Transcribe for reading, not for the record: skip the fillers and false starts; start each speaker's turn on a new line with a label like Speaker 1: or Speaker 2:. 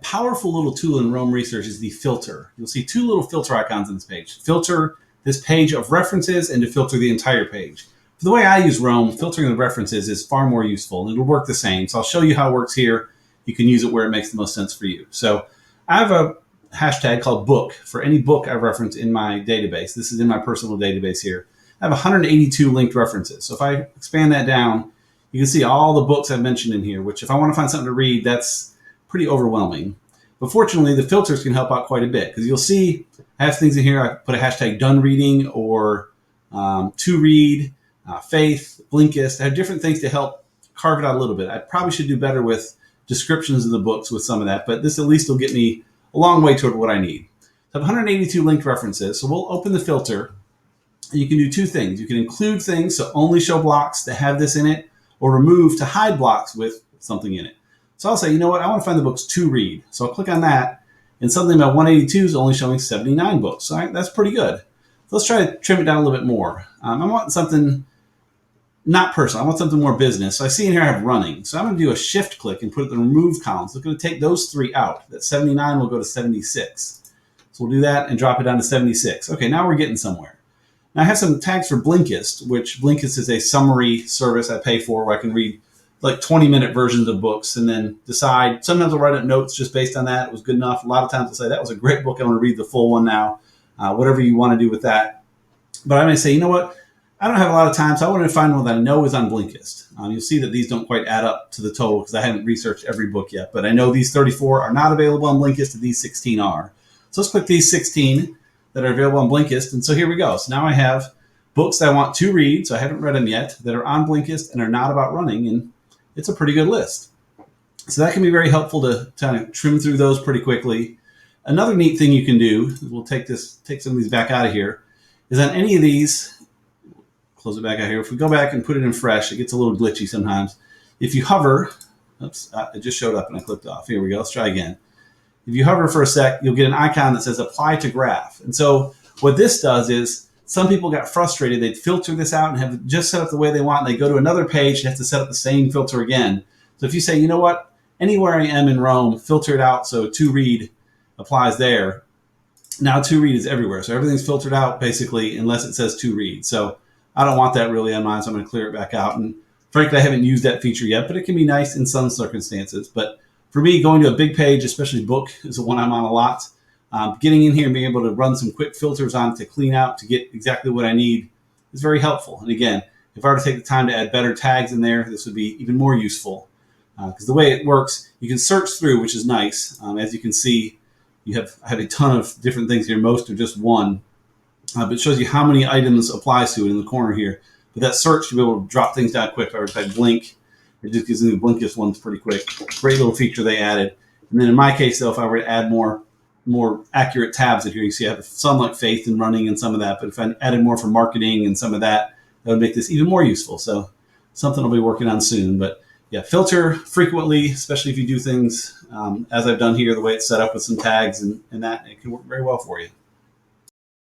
Speaker 1: powerful little tool in Roam Research is the filter. You'll see two little filter icons on this page. Filter this page of references and to filter the entire page. For the way I use Roam, filtering the references is far more useful, and it'll work the same. So I'll show you how it works here. You can use it where it makes the most sense for you. So I have a hashtag called book for any book I reference in my database. This is in my personal database here. I have 182 linked references. So if I expand that down, you can see all the books I've mentioned in here, which if I want to find something to read, that's pretty overwhelming. But fortunately, the filters can help out quite a bit, because you'll see I have things in here. I put a hashtag done reading or to read, faith, Blinkist. I have different things to help carve it out a little bit. I probably should do better with descriptions of the books with some of that, but this at least will get me a long way toward what I need. So I have 182 linked references. So we'll open the filter. And you can do two things. You can include things, so only show blocks that have this in it, or remove to hide blocks with something in it. So I'll say, you know what, I want to find the books to read. So I'll click on that, and suddenly my 182 is only showing 79 books. All right, that's pretty good. So let's try to trim it down a little bit more. I want something not personal. I want something more business. So I see in here I have running. So I'm going to do a shift click and put it in the remove column. So it's going to take those three out. That 79 will go to 76. So we'll do that and drop it down to 76. Okay, now we're getting somewhere. Now I have some tags for Blinkist, which Blinkist is a summary service I pay for where I can read like 20-minute versions of books and then decide. Sometimes I'll write up notes just based on that. It was good enough. A lot of times I'll say, that was a great book. I want to read the full one now. Whatever you want to do with that. But I may say, you know what? I don't have a lot of time, so I want to find one that I know is on Blinkist. You'll see that these don't quite add up to the total because I haven't researched every book yet. But I know these 34 are not available on Blinkist, and these 16 are. So let's click these 16 that are available on Blinkist. And so here we go. So now I have books that I want to read, so I haven't read them yet, that are on Blinkist and are not about running. And it's a pretty good list. So that can be very helpful to kind of trim through those pretty quickly. Another neat thing you can do, we'll take some of these back out of here, is on any of these, close it back out here. If we go back and put it in fresh, it gets a little glitchy sometimes. If you hover, oops, it just showed up and I clicked off. Here we go. Let's try again. If you hover for a sec, you'll get an icon that says apply to graph. And so what this does is some people got frustrated. They'd filter this out and have it just set up the way they want. And they go to another page and have to set up the same filter again. So if you say, you know what, anywhere I am in Roam, filter it out so to read applies there. Now to read is everywhere. So everything's filtered out basically unless it says to read. So I don't want that really on mine, so I'm going to clear it back out. And frankly, I haven't used that feature yet, but it can be nice in some circumstances. But for me, going to a big page, especially book, is the one I'm on a lot. Getting in here and being able to run some quick filters on to clean out to get exactly what I need is very helpful. And again, if I were to take the time to add better tags in there, this would be even more useful. Because the way it works, you can search through, which is nice. As you can see, I have a ton of different things here. Most are just one. But it shows you how many items applies to it in the corner here. But that search, you'll be able to drop things down quick. If I were to type Blink, it just gives me the Blinkist ones pretty quick. Great little feature they added. And then in my case, though, if I were to add more accurate tabs in here, you see I have some like faith and running and some of that. But if I added more for marketing and some of that, that would make this even more useful. So something I'll be working on soon. But yeah, filter frequently, especially if you do things as I've done here, the way it's set up with some tags and that, it can work very well for you.